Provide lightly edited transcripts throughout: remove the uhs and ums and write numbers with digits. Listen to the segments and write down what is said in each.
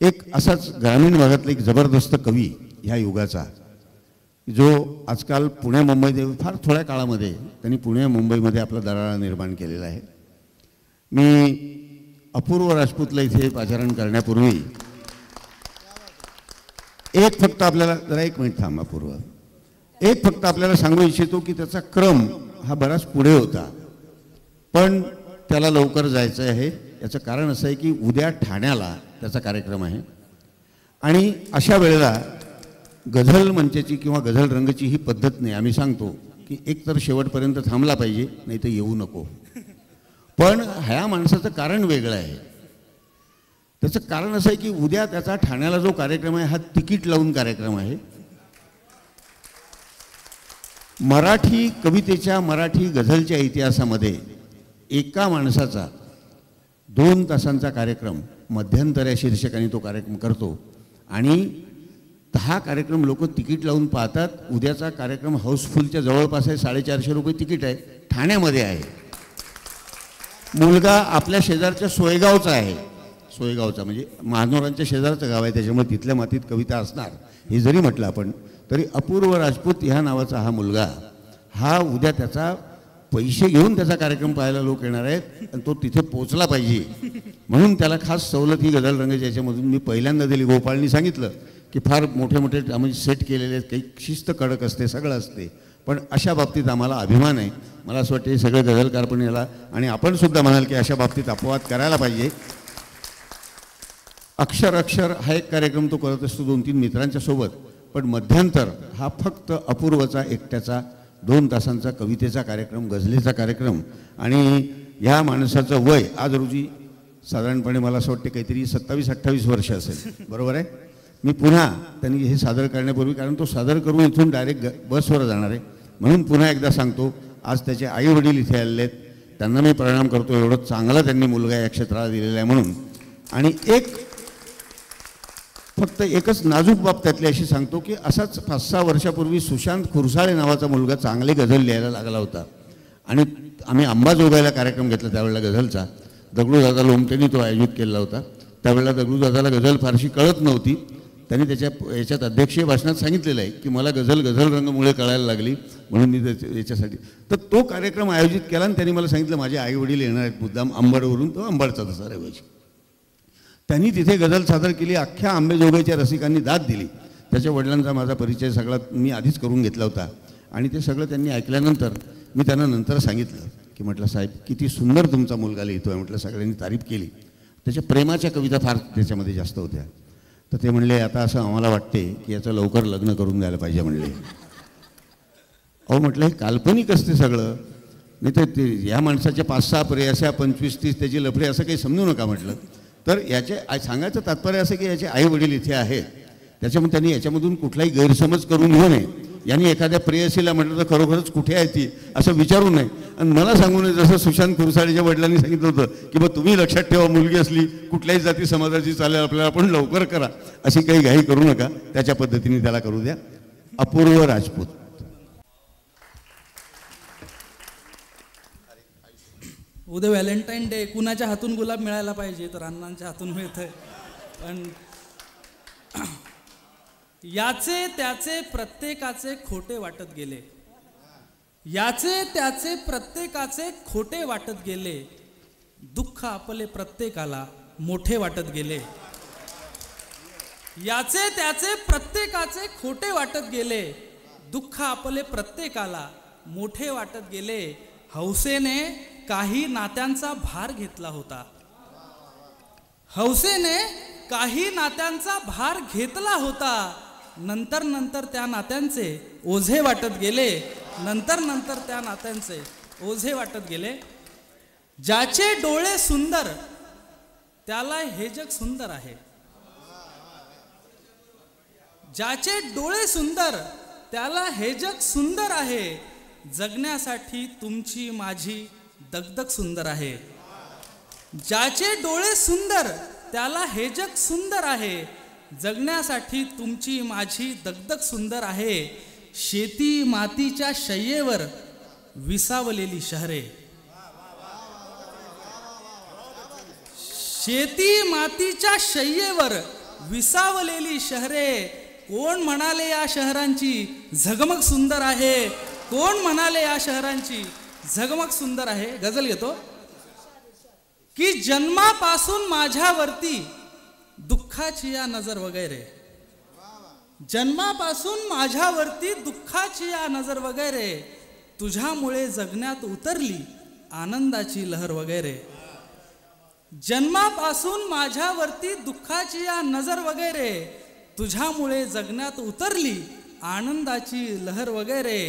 एक असाच ग्रामीण भागातला एक जबरदस्त कवी ह्या युगाचा, जो आजकाल पुणे मुंबईत फार थोड्या काळामध्ये त्यांनी पुणे मुंबईमध्ये आपला दरारा निर्माण केलेला आहे. मी अपूर्व राजपूतला इथे पाचारण करण्यापूर्वी एक फक्त आपल्याला जरा एक मिनिट थांबा अपूर्व, एक फक्त आपल्याला सांगू इच्छितो की त्याचा क्रम हा बराच पुढे होता, पण त्याला लवकर जायचं आहे. याचं कारण असं आहे की उद्या ठाण्याला त्याचा कार्यक्रम आहे आणि अशा वेळेला गझल मंचाची किंवा गझल रंगची ही पद्धत नाही. आम्ही सांगतो की एक तर शेवटपर्यंत थांबला पाहिजे, नाही तर येऊ नको. पण ह्या माणसाचं कारण वेगळं आहे. त्याचं कारण असं आहे की उद्या त्याचा ठाण्याला जो कार्यक्रम आहे हा तिकीट लावून कार्यक्रम आहे. मराठी कवितेच्या, मराठी गझलच्या इतिहासामध्ये एका माणसाचा 2 तासांचा कार्यक्रम मध्यंतर या शीर्षकाने तो कार्यक्रम करतो आणि हा कार्यक्रम लोक तिकीट लावून पाहतात. उद्याचा कार्यक्रम हाऊसफुलच्या जवळपास आहे. 450 रुपये तिकीट आहे. ठाण्यामध्ये आहे. मुलगा आपल्या शेजारच्या सोयगावचा आहे. सोयगावचा म्हणजे महानोरांच्या शेजारचं गाव आहे, त्याच्यामुळे तिथल्या मातीत कविता असणार हे जरी म्हटलं आपण तरी अपूर्व राजपूत ह्या नावाचा हा मुलगा, हा उद्या त्याचा पैसे घेऊन त्याचा कार्यक्रम पाहायला लोक येणार आहेत आणि तो तिथे पोचला पाहिजे म्हणून त्याला खास सवलत ही गझल रंगाच्या याच्यामधून मी पहिल्यांदा दिली. गोपाळनी सांगितलं की फार मोठे मोठे आम्ही सेट केलेले आहेत, काही शिस्त कडक असते, सगळं असते, पण अशा बाबतीत आम्हाला अभिमान आहे. मला असं वाटतं हे सगळं गझलकार पण याला आणि आपण सुद्धा म्हणाल की अशा बाबतीत अपवाद करायला पाहिजे. अक्षर अक्षर हा एक कार्यक्रम तो करत असतो 2-3 मित्रांच्या सोबत, पण मध्यंतर हा फक्त अपूर्वचा एकट्याचा 2 तासांचा कवितेचा कार्यक्रम, गझलेचा कार्यक्रम. आणि ह्या माणसाचं वय आज रोजी साधारणपणे मला असं वाटतं काहीतरी 27-28 वर्ष असेल, बरोबर आहे. मी पुन्हा त्यांनी हे सादर करण्यापूर्वी, कारण तो सादर करून इथून डायरेक्ट बसवर जाणार आहे, म्हणून पुन्हा एकदा सांगतो, आज त्याचे आई वडील इथे आलेले आहेत, त्यांना मी प्रणाम करतो. एवढं चांगला त्यांनी मुलगा या क्षेत्राला दिलेला आहे म्हणून. आणि फक्त एकच नाजूक बाब त्यातली अशी सांगतो की असाच 5-6 वर्षापूर्वी सुशांत खुरसाळे नावाचा मुलगा चांगले गझल लिहायला लागला होता आणि आम्ही अंबाजोगाईला कार्यक्रम घेतला त्यावेळेला गझलचा. दगडूदादा लोमटेंनी तो आयोजित केला होता. त्यावेळेला दगडूदादाला गझल फारशी कळत नव्हती. त्यांनी याच्यात अध्यक्षीय भाषणात सांगितलेलं आहे की मला गझल रंगमुळे कळायला लागली म्हणून मी याच्यासाठी तर तो कार्यक्रम आयोजित केला आणि त्यांनी मला सांगितलं माझे आई वडील येणार आहेत मुद्दाम अंबडवरून. तो अंबडचा तसा रहिवासी. त्यांनी तिथे गझल सादर केली. अख्ख्या अंबेजोगाईच्या रसिकांनी दाद दिली. त्याच्या वडिलांचा माझा परिचय सगळा मी आधीच करून घेतला होता आणि ते सगळं त्यांनी ऐकल्यानंतर मी त्यांना नंतर सांगितलं की म्हटलं साहेब किती सुंदर तुमचा मुलगा लिहितो आहे म्हटलं. सगळ्यांनी तारीफ केली. त्याच्या प्रेमाच्या कविता फार त्याच्यामध्ये जास्त होत्या. तर ते म्हणले आता असं आम्हाला वाटते की याचं लवकर लग्न करून द्यायला पाहिजे म्हणले. अहो म्हटलं हे काल्पनिक असते सगळं, नाही तर ते या माणसाच्या 5-6 प्रेयस्या 25-30 त्याची लफडे असं काही समजू नका म्हटलं. तर याचे सांगायचं तात्पर्य असं की याचे आई वडील इथे आहेत, त्याच्यामुळे त्यांनी याच्यामधून कुठलाही गैरसमज करून घेऊ नये. यांनी एखाद्या प्रेयसीला म्हटलं तर खरोखरच कुठे आहे ती असं विचारू नये आणि मला सांगू नये. जसं सुशांत खुरसाळेच्या वडिलांनी सांगितलं होतं की बा तुम्ही लक्षात ठेवा मुलगी असली कुठल्याही जाती समाजाची चालेल आपल्याला, पण लवकर करा, अशी काही घाई करू नका. त्याच्या पद्धतीने त्याला करू द्या. अपूर्व राजपूत. उद्या व्हॅलेंटाईन डे, कुणाच्या हातून गुलाब मिळायला पाहिजे तर अण्णांच्या हातून मिळतंय. पण याचे त्याचे प्रत्येकाचे खोटे वाटत गेले. याचे त्याचे प्रत्येकाचे खोटे वाटत गेले. दुःख आपले प्रत्येकाला मोठे वाटत गेले. याचे त्याचे प्रत्येकाचे खोटे वाटत गेले. दुःख आपले प्रत्येकाला मोठे वाटत गेले. हौसेने काही नात्यांचा भार घेतला होता. हौसेने काही नात्यांचा भार घेतला होता. नंतर नंतर त्या नात्यांचे ओझे वाटत गेले. नंतर नंतर त्या नात्यांचे ओझे वाटत गेले. ज्याचे डोळे सुंदर त्याला हे जग सुंदर आहे. ज्याचे डोळे सुंदर त्याला हे जग सुंदर आहे. जगण्यासाठी तुमची माझी दगदग सुंदर आहे. ज्याचे डोळे सुंदर त्याला हे जग सुंदर आहे. जगण्यासाठी तुमची माझी दगदग सुंदर आहे. शेती मातीच्या शय्येवर विसावलेली शहरे. शेती मातीच्या शय्येवर विसावलेली शहरे. कोण म्हणाले या शहरांची झगमग सुंदर आहे, कोण म्हणाले या शहरांची झगमग सुंदर आहे. गझल घेतो की जन्मापासून माझ्यावरती दुःखाची या नजर वगैरे, जन्मापासून माझ्यावरती दुःखाची या नजर वगैरे, तुझ्यामुळे जगण्यात उतरली आनंदाची लहर वगैरे. जन्मापासून माझ्यावरती दुःखाची या नजर वगैरे, तुझ्यामुळे जगण्यात उतरली आनंदाची लहर वगैरे.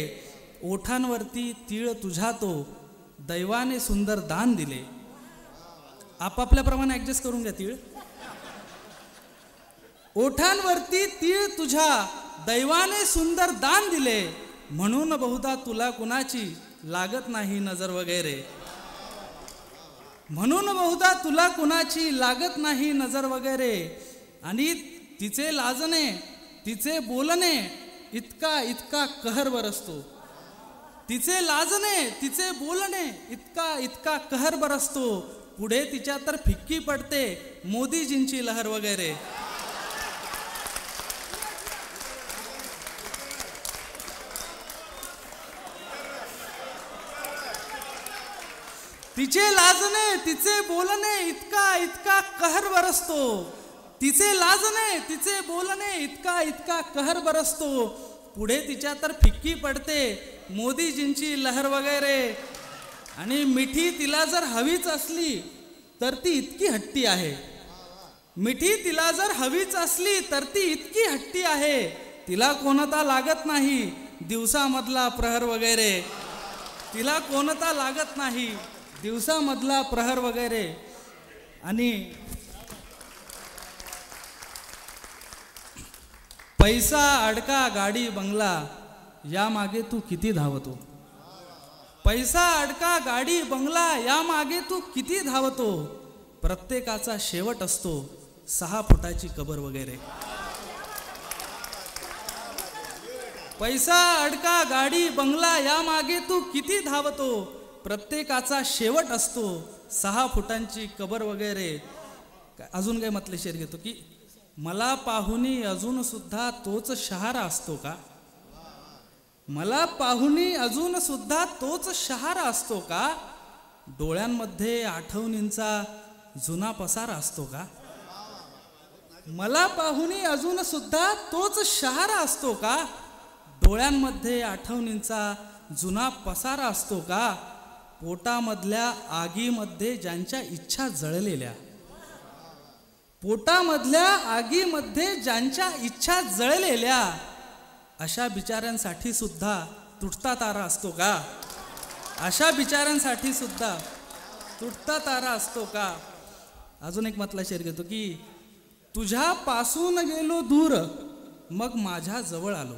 ओठांवरती तीळ तुझा तो दैवाने सुंदर दान दिले. आपापल्याप्रमाणे ऍडजस्ट करून घ्या तीळ. ओठांवरती तीळ तुझ्या दैवाने सुंदर दान दिले, म्हणून बहुधा तुला कुणाची लागत नाही नजर वगैरे. म्हणून बहुधा तुला कुणाची लागत नाही नजर वगैरे. आणि तिचे लाजणे तिचे बोलणे इतका इतका कहर बरसतो. तिचे लाजणे तिचे बोलणे इतका इतका कहर बरसतो. पुढे तिच्या तर फिक्की पडते मोदीजींची लहर वगैरे. तिचे लाजणे तिचे बोलणे इतका इतका कहर बरसतो. तिचे लाजणे तिचे बोलणे इतका इतका कहर बरसतो. पुढे तिच्या तर फिक्की पडते मोदीजींची लहर वगैरे. आणि मिठी तिला जर हवीच असली तर ती इतकी हट्टी आहे. मिठी तिला जर हवीच असली तर ती इतकी हट्टी आहे. तिला कोणता लागत नाही दिवसामधला प्रहर वगैरे. तिला कोणता लागत नाही दिवसामधला प्रहर वगैरे. आणि पैसा अडका गाडी बंगला या मागे तू किती धावतो. पैसा अडका गाडी बंगला या मागे तू किती धावतो. प्रत्येकाचा शेवट असतो 6 फुटाची कबर वगैरे. पैसा अडका गाडी बंगला या मागे तू किती धावतो. प्रत्येकाचा शेवट असतो 6 फुटांची कबर वगैरे. अजून काय मतलेशीर घेतो की मला पाहुनी अजून सुद्धा तोच शहारा असतो का. मला पाहुनी अजून सुद्धा तोच शहारा असतो का. डोळ्यांमध्ये आठवणींचा जुना पसारा असतो का. मला पाहुनी अजून सुद्धा तोच शहारा असतो का. डोळ्यांमध्ये आठवणींचा जुना पसारा असतो का. पोटामधल्या आगीमध्ये ज्यांच्या इच्छा जळलेल्या, पोटामधल्या आगीमध्ये ज्यांच्या इच्छा जळलेल्या, अशा बिचाऱ्यांसाठी सुद्धा तुटता तारा असतो का. अशा बिचाऱ्यांसाठी सुद्धा तुटता तारा असतो का. अजून एक मतला शेर घेतो की तुझ्यापासून गेलो दूर मग माझ्या जवळ आलो.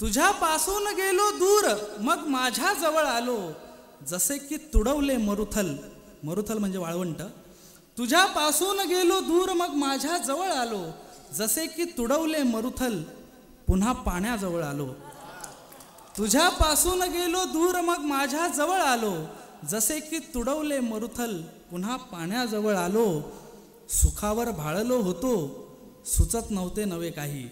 तुझ्यापासून गेलो दूर मग माझ्या जवळ आलो. जसे की तुडवले मरुथल, मरुथल म्हणजे वाळवंट. तुझ्यापासून गेलो दूर मग माझ्या जवळ आलो. जसे की तुडवले मरुथल पुन्हा पाण्याजवळ आलो. तुझ्यापासून गेलो दूर मग माझ्या जवळ आलो. जसे की तुडवले मरुथल पुन्हा पाण्याजवळ आलो. सुखावर भाळलो होतो सुचत नव्हते नवे काही.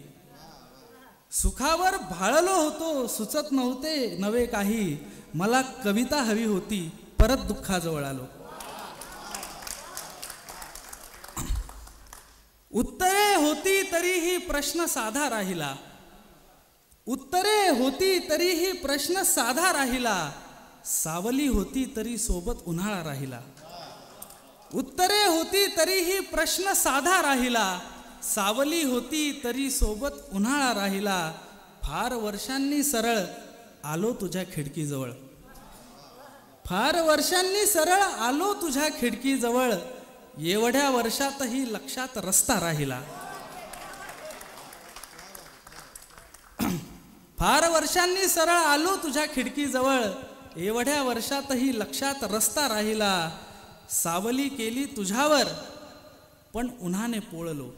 सुखावर भाळलो होतो सुचत नव्हते नवे काही. मला कविता हवी होती परत दुःखाजवळ आलो. उत्तरे होती तरीही प्रश्न साधा राहिला. उत्तरे होती तरीही प्रश्न साधा राहिला. सावली होती तरी सोबत उन्हाळा राहिला. उत्तरे होती तरीही प्रश्न साधा राहिला. सावली होती तरी सोबत उन्हाळा राहिला. फार वर्षांनी सरळ आलो तुझ्या खिडकीजवळ. फार वर्षांनी सरळ आलो तुझ्या खिडकीजवळ. एवढ्या वर्षातही लक्षात रस्ता राहिला. फार वर्षांनी सरळ आलो तुझ्या खिडकीजवळ. एवढ्या वर्षातही लक्षात रस्ता राहिला. सावली केली तुझ्यावर पण उन्हाने पोळलो.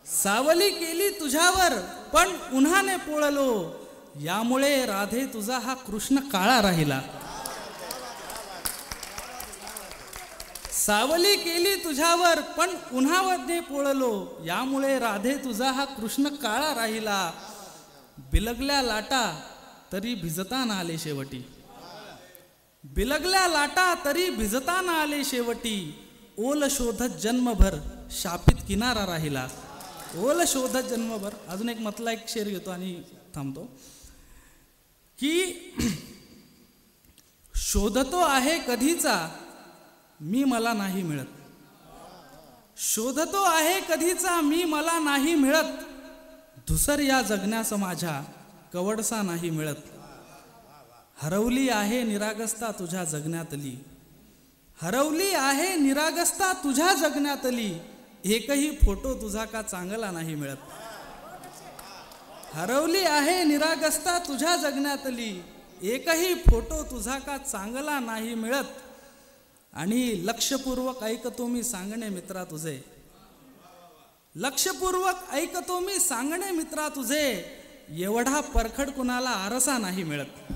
सावली केली तुझ्यावर पण उन्हाने पोळलो. यामुळे राधे तुझा हा कृष्ण काळा राहिला. सावली केली तुझ्यावर पण उन्हामध्ये पोळलो, यामुळे राधे तुझा हा कृष्ण काळा राहिला. बिलगल्या लाटा तरी भिजता ना आले शेवटी, बिलगल्या लाटा तरी भिजता ना आले शेवटी. ओल शोधत जन्मभर शापित किनारा राहिला. ओल शोधत जन्मभर. अजून एक मतला एक शेर घेतो आणि थांबतो की शोधतो आहे कधीचा मी मला नाही मिळत, शोधतो आहे कधीचा मी मला नाही मिळत. धुसर या जगण्यास माझ्या कवडसा नाही मिळत. हरवली आहे निरागसता तुझ्या जगण्यातली, हरवली आहे निरागसता तुझ्या जगण्यातली. एकही फोटो तुझा का चांगला नाही मिळत. हरवली आहे निरागसता तुझ्या जगण्यातली, एकही फोटो तुझा का चांगला नाही मिळत. आणि लक्षपूर्वक ऐकतो मी सांगणे मित्रा तुझे, लक्षपूर्वक ऐकतो मी सांगणे मित्रा तुझे. एवढा परखड कुणाला आरसा नाही मिळत.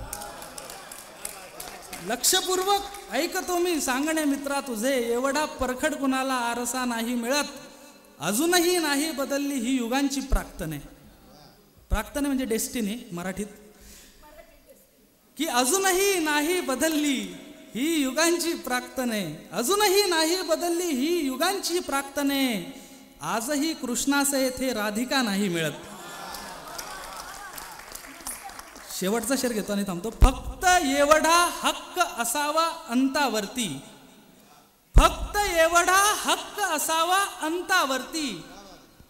लक्षपूर्वक ऐकतो मी सांगणे मित्रा तुझे, एवढा परखड कुणाला आरसा नाही मिळत. अजूनही नाही बदलली ही युगांची प्राक्तने. प्राक्तने म्हणजे डेस्टिनी मराठीत, की अजूनही नाही बदलली ही युगांची प्राक्तने, अजूनही नाही बदलली ही युगांची प्राक्तने. आजही कृष्णास येथे राधिका नाही मिळत. शेवटचा शेर घेतो आणि थांबतो. फक्त एवढा हक्क असावा अंतावरती, फक्त एवढा हक्क असावा अंतावरती.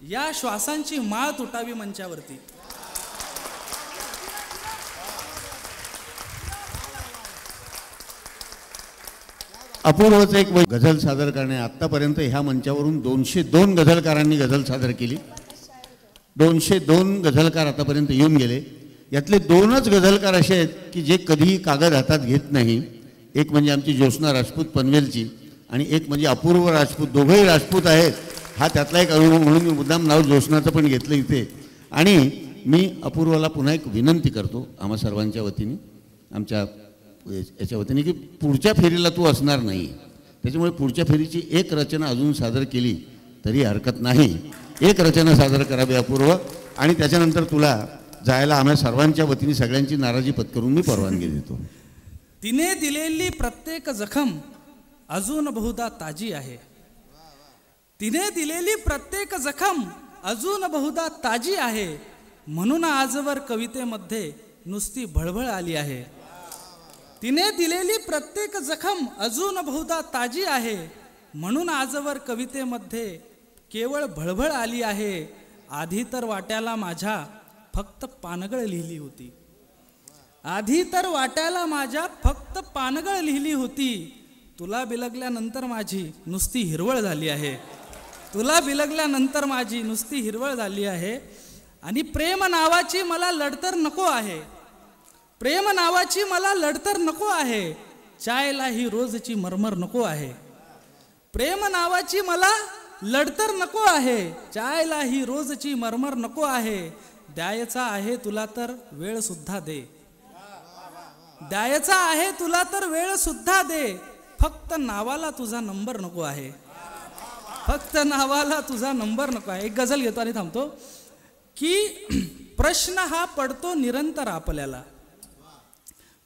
या श्वासांची माळ तुटावी मंचावरती. अपूर्वच एक गझल सादर करणे. आत्तापर्यंत ह्या मंचावरून 202 गझलकारांनी गझल सादर केली. 202 गझलकार आतापर्यंत येऊन गेले. यातले 2च गझलकार असे आहेत की जे कधीही कागद हातात घेत नाही. एक म्हणजे आमची ज्योत्स्ना राजपूत पनवेलची आणि एक म्हणजे अपूर्व राजपूत. दोघंही राजपूत आहेत. हा त्यातला एक अनुभव म्हणून मी मुद्दाम नाव ज्योत्स्नाचं पण घेतलं इथे. आणि मी अपूर्वाला पुन्हा एक विनंती करतो आम्हा सर्वांच्या वतीने, आमच्या याच्या वतीने, की पुढच्या फेरीला तू असणार नाही, त्याच्यामुळे पुढच्या फेरीची एक रचना अजून सादर केली तरी हरकत नाही. एक रचना सादर करावी अपूर्व, आणि त्याच्यानंतर तुला जायला आम्हा सर्वांच्या वतीने सगळ्यांची नाराजी पत्करून मी परवानगी देतो. तिने दिलेली प्रत्येक जखम अजून बहुधा ताजी आहे, तिने दिलेली प्रत्येक जखम अजून बहुधा ताजी आहे. म्हणून आजवर कवितेमध्ये नुसती भळभळ आली आहे. तिने दिलेली प्रत्येक जखम अजून बहुधा ताजी आहे, म्हणून आजवर कवितेमध्ये केवळ भळभळ आली आहे. आधी तर वाट्याला माझ्या फक्त पानगळ लिहिली होती, आधी तर वाट्याला माझ्या फक्त पानगळ लिहिली होती. तुला बिलगल्यानंतर माझी नुसती हिरवळ झाली आहे, तुला बिलगल्यानंतर माझी नुसती हिरवळ झाली आहे. आणि प्रेम नावाची मला लढतर नको आहे, प्रेम नावाची मला लढतर नको आहे. चायला ही रोजची मरमर नको आहे, प्रेम नावाची मला लढतर नको आहे. चायला ही रोजची मरमर नको आहे. द्यायचा आहे तुला तर वेळ सुद्धा दे, द्यायचा आहे तुला तर वेळ सुद्धा दे. फक्त नावाला तुझा नंबर नको आहे, फक्त नावाला तुझा नंबर नको आहे. एक गझल घेतो आणि थांबतो की प्रश्न हा पडतो निरंतर आपल्याला,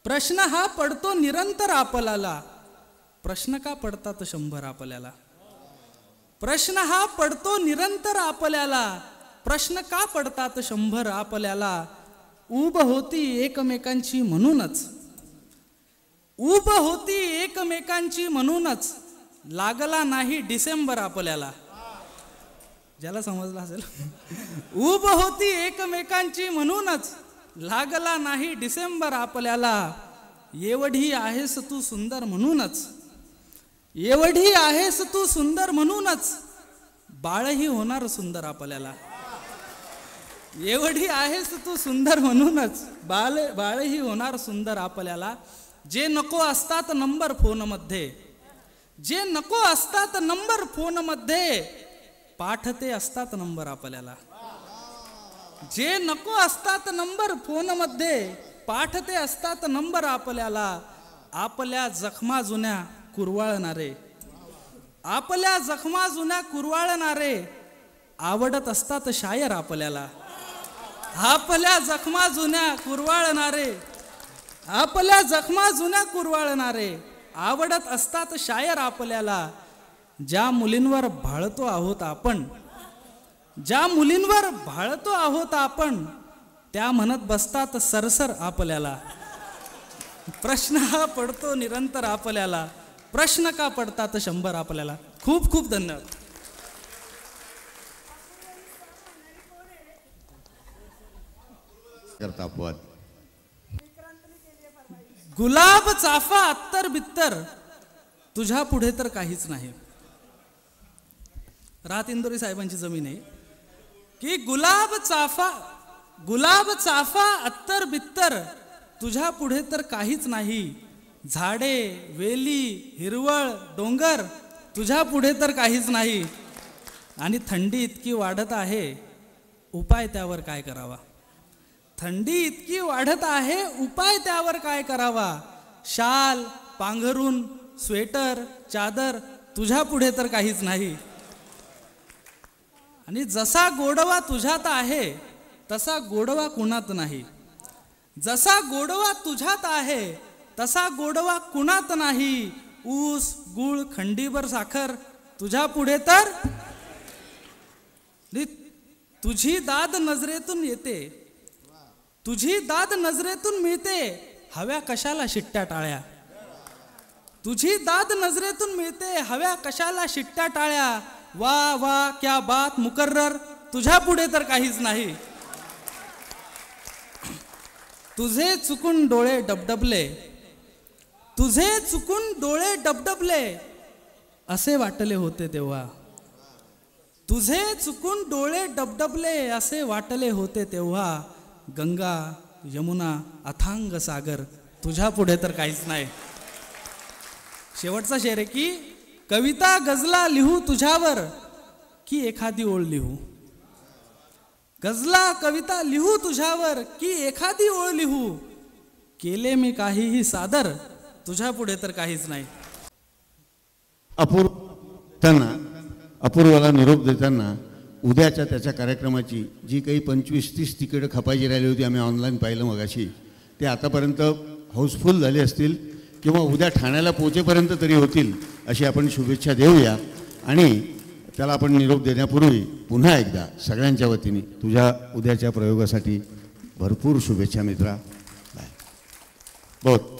प्रश्न हा पडतो निरंतर आपल्याला. प्रश्न का पडतात 100 आपल्याला, प्रश्न हा पडतो निरंतर आपल्याला. प्रश्न का पडतात 100 आपल्याला. ऊब होती एकमेकांची म्हणूनच, ऊब होती एकमेकांची म्हणूनच. लागला नाही डिसेंबर आपल्याला. ज्याला समजलं असेल, ऊब होती एकमेकांची म्हणूनच. लागला नाही डिसेंबर आपल्याला. एवढी आहेस तू सुंदर म्हणूनच, एवढी आहेस तू सुंदर म्हणूनच. बाळही होणार सुंदर आपल्याला, एवढी आहेस तू सुंदर म्हणूनच. बाळही होणार सुंदर आपल्याला. जे नको असतात नंबर फोनमध्ये, जे नको असतात नंबर फोनमध्ये. पाठते असतात नंबर आपल्याला, जे नको असतात नंबर फोनमध्ये. पाठते असतात नंबर आपल्याला. आपल्या जखमा जुन्या कुरवाळणारे, आपल्या जखमा जुन्या कुरवाळणारे आवडत असतात शायर आपल्याला. आपल्या जखमा जुन्या कुरवाळणारे, आपल्या जखमा जुन्या कुरवाळणारे आवडत असतात शायर आपल्याला. ज्या मुलींवर भाळतो आहोत आपण, ज्या मुलींवर भाळतो आहोत आपण, त्या म्हणत बसतात सरसर आपल्याला. प्रश्न हा पडतो निरंतर आपल्याला, प्रश्न का पडतात 100 आपल्याला. खूप खूप धन्यवाद. करता अपवाद. गुलाब चाफा अत्तर बित्तर तुझ्या पुढे तर काहीच नाही. रात इंदोरी साहेबांची जमीन आहे की गुलाब चाफा अत्तर बित्तर तुझ्या पुढे तर काहीच नाही. झाडे वेली हिरवळ डोंगर तुझ्या पुढे तर काहीच नाही. आणि थंडी इतकी वाढत आहे, उपाय त्यावर काय करावा. थंडी इतकी वाढत आहे, उपाय त्यावर काय करावा. शाल पांघरून स्वेटर चादर तुझ्या पुढे तर काहीच नाही. आणि जसा गोडवा तुझ्यात आहे तसा गोडवा कुणात नाही. जसा गोडवा तुझ्यात आहे तसा गोडवा कुणात नाही. ऊस गुळ खंडीभर साखर तुझ्या पुढे तर. तुझी दाद नजरेतून येते, तुझी दाद नजरेतून मिळते, हव्या कशाला शिट्ट्या टाळ्या. तुझी दाद नजरेतून मिळते, हव्या कशाला शिट्ट्या टाळ्या. वा वा क्या बात मुकर्रर तुझ्या पुढे तर काहीच नाही. तुझे चुकून डोळे डबडबले, तुझे चुकून डोळे डबडबले असे वाटले होते तेव्हा. तुझे चुकून डोळे डबडबले असे वाटले होते तेव्हा. गंगा यमुना अथांग सागर तुझ्या पुढे तर काहीच नाही. शेवटचा शेर आहे की कविता गजला लिहू तुझ्यावर की एखादी ओळ लिहू. गजला कविता लिहू तुझ्यावर की एखादी ओळ लिहू. केले मी काहीही सादर तुझ्या पुढे तर काहीच नाही. अपूर्वाला निरोप देताना उद्याच्या त्याच्या कार्यक्रमाची जी काही 25-30 तिकीटं खपायची राहिली होती, आम्ही ऑनलाईन पाहिलं मगाशी, ते आतापर्यंत हाऊसफुल झाले असतील किंवा उद्या ठाण्याला पोहोचेपर्यंत तरी होतील अशी आपण शुभेच्छा देऊया. आणि त्याला आपण निरोप देण्यापूर्वी पुन्हा एकदा सगळ्यांच्या वतीने तुझ्या उद्याच्या प्रयोगासाठी भरपूर शुभेच्छा मित्रा. बाय. बहुत